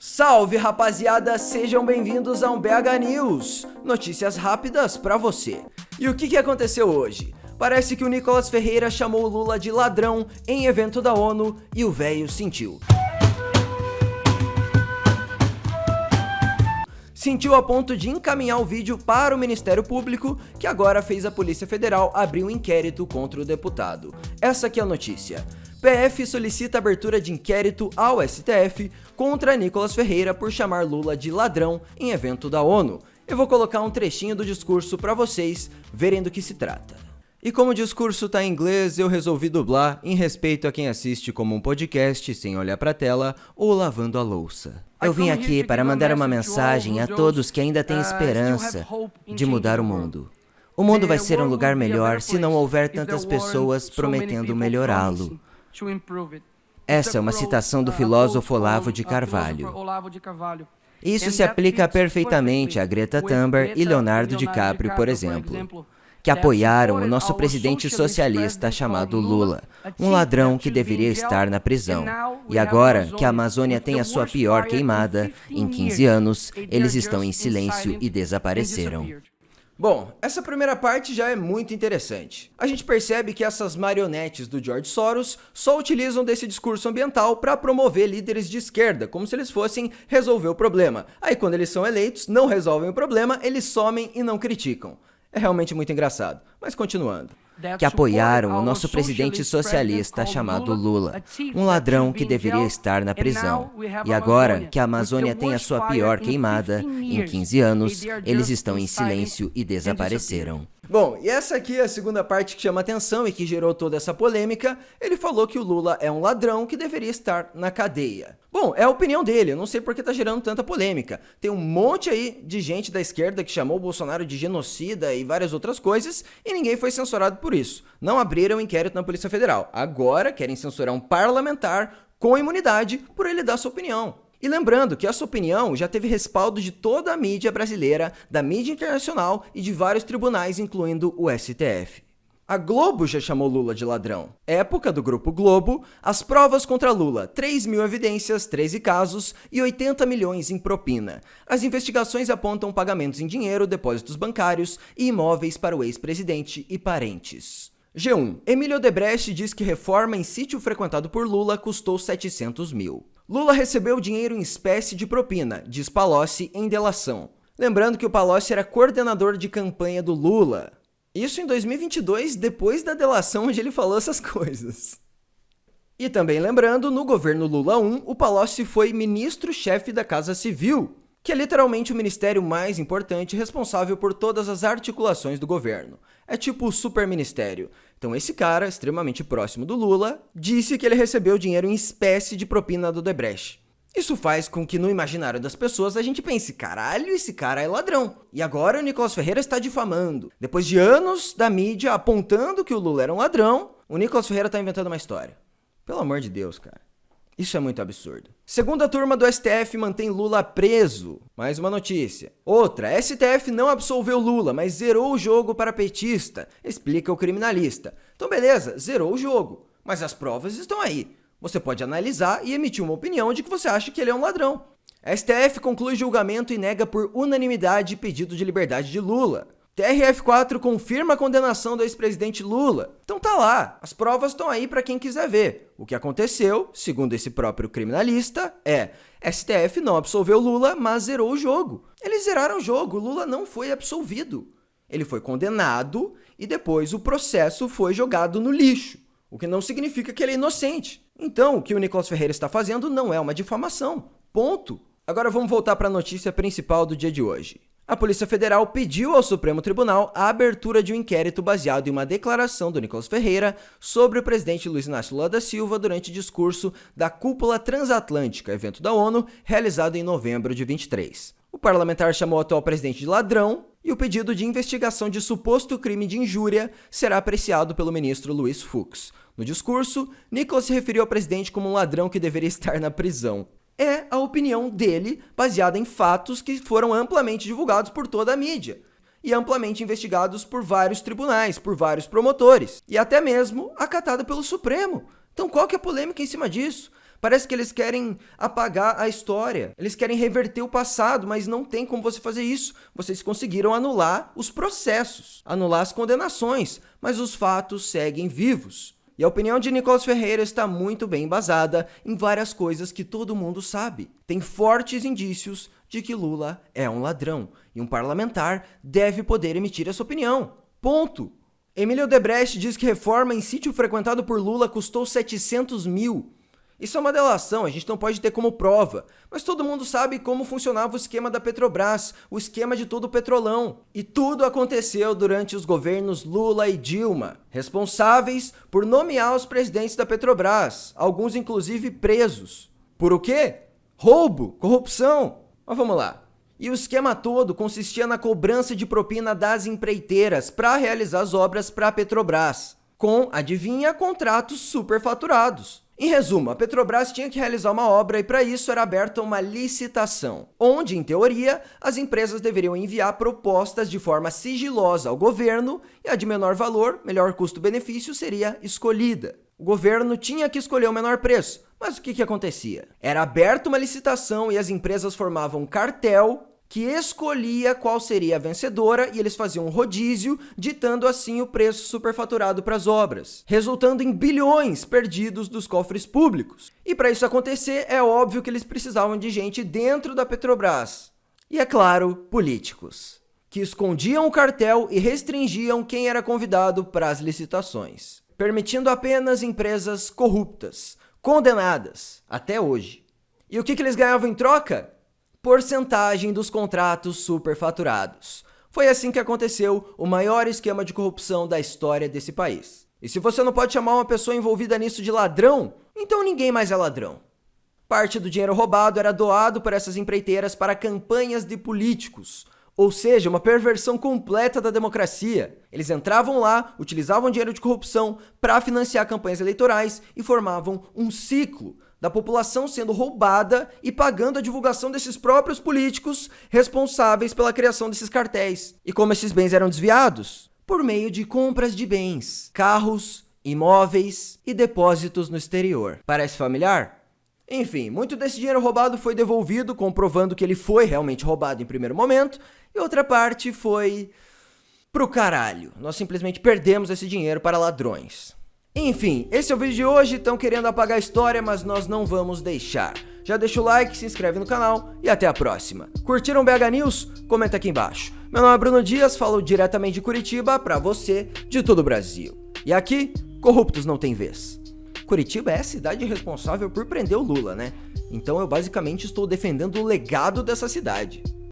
Salve, rapaziada, sejam bem-vindos a um BH News, notícias rápidas pra você. E o que aconteceu hoje? Parece que o Nicolas Ferreira chamou o Lula de ladrão em evento da ONU e o véio sentiu. Sentiu a ponto de encaminhar o vídeo para o Ministério Público, que agora fez a Polícia Federal abrir um inquérito contra o deputado. Essa aqui é a notícia. PF solicita abertura de inquérito ao STF contra Nicolas Ferreira por chamar Lula de ladrão em evento da ONU. Eu vou colocar um trechinho do discurso para vocês verem do que se trata. E como o discurso tá em inglês, eu resolvi dublar em respeito a quem assiste como um podcast sem olhar pra tela ou lavando a louça. Eu vim aqui para mandar uma mensagem a todos que ainda têm esperança de mudar o mundo. O mundo vai ser um lugar melhor se não houver tantas pessoas prometendo melhorá-lo. Essa é uma citação do filósofo Olavo de Carvalho. Isso se aplica perfeitamente a Greta Thunberg e Leonardo DiCaprio, por exemplo, que apoiaram o nosso presidente socialista chamado Lula, um ladrão que deveria estar na prisão. E agora que a Amazônia tem a sua pior queimada, em 15 anos, eles estão em silêncio e desapareceram. Bom, essa primeira parte já é muito interessante. A gente percebe que essas marionetes do George Soros só utilizam desse discurso ambiental para promover líderes de esquerda, como se eles fossem resolver o problema. Aí quando eles são eleitos, não resolvem o problema, eles somem e não criticam. É realmente muito engraçado, mas continuando. Que apoiaram o nosso presidente socialista chamado Lula, um ladrão que deveria estar na prisão. E agora que a Amazônia tem a sua pior queimada, em 15 anos, eles estão em silêncio e desapareceram. Bom, e essa aqui é a segunda parte que chama atenção e que gerou toda essa polêmica. Ele falou que o Lula é um ladrão que deveria estar na cadeia. Bom, é a opinião dele, eu não sei porque tá gerando tanta polêmica. Tem um monte aí de gente da esquerda que chamou o Bolsonaro de genocida e várias outras coisas, e ninguém foi censurado por isso. Não abriram inquérito na Polícia Federal. Agora querem censurar um parlamentar com imunidade por ele dar sua opinião. E lembrando que essa opinião já teve respaldo de toda a mídia brasileira, da mídia internacional e de vários tribunais, incluindo o STF. A Globo já chamou Lula de ladrão. Época do Grupo Globo, as provas contra Lula, 3.000 evidências, 13 casos e 80 milhões em propina. As investigações apontam pagamentos em dinheiro, depósitos bancários e imóveis para o ex-presidente e parentes. G1. Emílio Odebrecht diz que reforma em sítio frequentado por Lula custou 700 mil. Lula recebeu dinheiro em espécie de propina, diz Palocci em delação. Lembrando que o Palocci era coordenador de campanha do Lula. Isso em 2022, depois da delação onde ele falou essas coisas. E também lembrando, no governo Lula I, o Palocci foi ministro-chefe da Casa Civil, que é literalmente o ministério mais importante responsável por todas as articulações do governo. É tipo o superministério. Então esse cara, extremamente próximo do Lula, disse que ele recebeu dinheiro em espécie de propina do Odebrecht. Isso faz com que no imaginário das pessoas a gente pense, caralho, esse cara é ladrão. E agora o Nicolas Ferreira está difamando. Depois de anos da mídia apontando que o Lula era um ladrão, o Nicolas Ferreira está inventando uma história. Pelo amor de Deus, cara. Isso é muito absurdo. Segunda turma do STF mantém Lula preso. Mais uma notícia. Outra, STF não absolveu Lula, mas zerou o jogo para petista, explica o criminalista. Então beleza, zerou o jogo, mas as provas estão aí. Você pode analisar e emitir uma opinião de que você acha que ele é um ladrão. STF conclui julgamento e nega por unanimidade pedido de liberdade de Lula. TRF4 confirma a condenação do ex-presidente Lula. Então tá lá, as provas estão aí para quem quiser ver. O que aconteceu, segundo esse próprio criminalista, é STF não absolveu Lula, mas zerou o jogo. Eles zeraram o jogo, Lula não foi absolvido. Ele foi condenado e depois o processo foi jogado no lixo, o que não significa que ele é inocente. Então, o que o Nicolas Ferreira está fazendo não é uma difamação. Ponto. Agora vamos voltar para a notícia principal do dia de hoje. A Polícia Federal pediu ao Supremo Tribunal a abertura de um inquérito baseado em uma declaração do Nicolas Ferreira sobre o presidente Luiz Inácio Lula da Silva durante discurso da Cúpula Transatlântica, evento da ONU, realizado em novembro de 23. O parlamentar chamou o atual presidente de ladrão e o pedido de investigação de suposto crime de injúria será apreciado pelo ministro Luiz Fux. No discurso, Nicolas se referiu ao presidente como um ladrão que deveria estar na prisão. É a opinião dele, baseada em fatos que foram amplamente divulgados por toda a mídia e amplamente investigados por vários tribunais, por vários promotores e até mesmo acatada pelo Supremo. Então qual que é a polêmica em cima disso? Parece que eles querem apagar a história, eles querem reverter o passado, mas não tem como você fazer isso. Vocês conseguiram anular os processos, anular as condenações, mas os fatos seguem vivos. E a opinião de Nicolas Ferreira está muito bem embasada em várias coisas que todo mundo sabe. Tem fortes indícios de que Lula é um ladrão, e um parlamentar deve poder emitir essa opinião. Ponto. Emílio Odebrecht diz que reforma em sítio frequentado por Lula custou 700 mil. Isso é uma delação, a gente não pode ter como prova, mas todo mundo sabe como funcionava o esquema da Petrobras, o esquema de todo o petrolão. E tudo aconteceu durante os governos Lula e Dilma, responsáveis por nomear os presidentes da Petrobras, alguns inclusive presos. Por o quê? Roubo, corrupção. Mas vamos lá. E o esquema todo consistia na cobrança de propina das empreiteiras para realizar as obras para a Petrobras, com, adivinha, contratos superfaturados. Em resumo, a Petrobras tinha que realizar uma obra e para isso era aberta uma licitação, onde, em teoria, as empresas deveriam enviar propostas de forma sigilosa ao governo e a de menor valor, melhor custo-benefício, seria escolhida. O governo tinha que escolher o menor preço, mas o que acontecia? Era aberta uma licitação e as empresas formavam um cartel que escolhia qual seria a vencedora e eles faziam um rodízio, ditando assim o preço superfaturado para as obras, resultando em bilhões perdidos dos cofres públicos. E para isso acontecer, é óbvio que eles precisavam de gente dentro da Petrobras. E é claro, políticos, que escondiam o cartel e restringiam quem era convidado para as licitações, permitindo apenas empresas corruptas, condenadas, até hoje. E o que eles ganhavam em troca? Porcentagem dos contratos superfaturados. Foi assim que aconteceu o maior esquema de corrupção da história desse país. E se você não pode chamar uma pessoa envolvida nisso de ladrão, então ninguém mais é ladrão. Parte do dinheiro roubado era doado por essas empreiteiras para campanhas de políticos, ou seja, uma perversão completa da democracia. Eles entravam lá, utilizavam dinheiro de corrupção para financiar campanhas eleitorais e formavam um ciclo da população sendo roubada e pagando a divulgação desses próprios políticos responsáveis pela criação desses cartéis. E como esses bens eram desviados? Por meio de compras de bens, carros, imóveis e depósitos no exterior. Parece familiar? Enfim, muito desse dinheiro roubado foi devolvido, comprovando que ele foi realmente roubado em primeiro momento, e outra parte foi pro caralho. Nós simplesmente perdemos esse dinheiro para ladrões. Enfim, esse é o vídeo de hoje. Estão querendo apagar a história, mas nós não vamos deixar. Já deixa o like, se inscreve no canal e até a próxima. Curtiram o BH News? Comenta aqui embaixo. Meu nome é Bruno Dias, falo diretamente de Curitiba pra você de todo o Brasil. E aqui, corruptos não tem vez. Curitiba é a cidade responsável por prender o Lula, né? Então eu basicamente estou defendendo o legado dessa cidade.